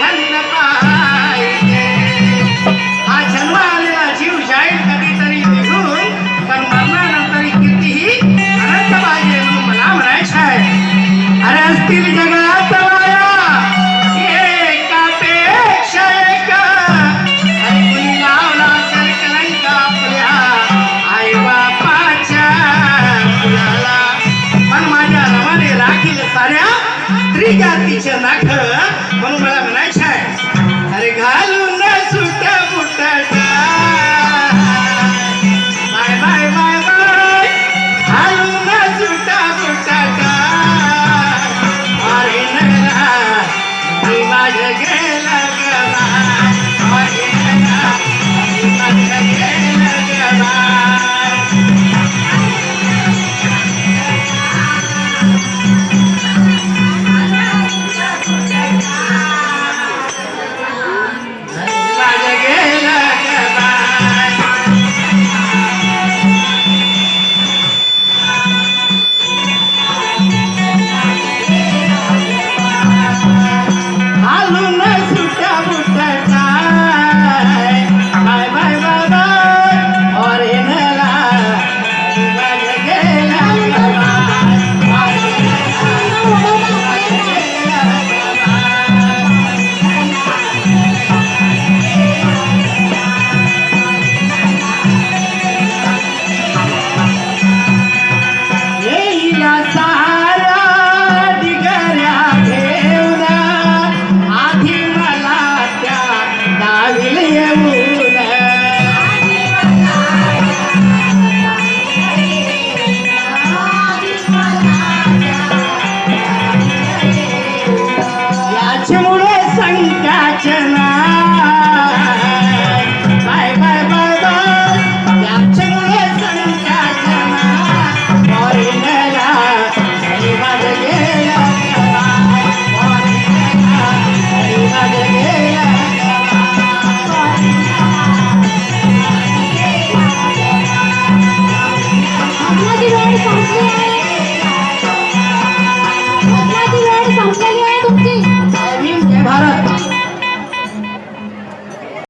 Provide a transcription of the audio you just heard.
झालं पाहिजे. हा जन्म आलेला जीव जाईल कधीतरी निघून, पण मरणानंतर कितीही अनंत पाहिजे म्हणून मला म्हणायचं आहे. अरे असतील जगात माया एकापेक्षा एक, अरे कुणी लावला असेल कलंक आपल्या आई बापाच्या फुलाला, पण माझ्या रमाने राखील साऱ्या स्त्री जातीचे नाक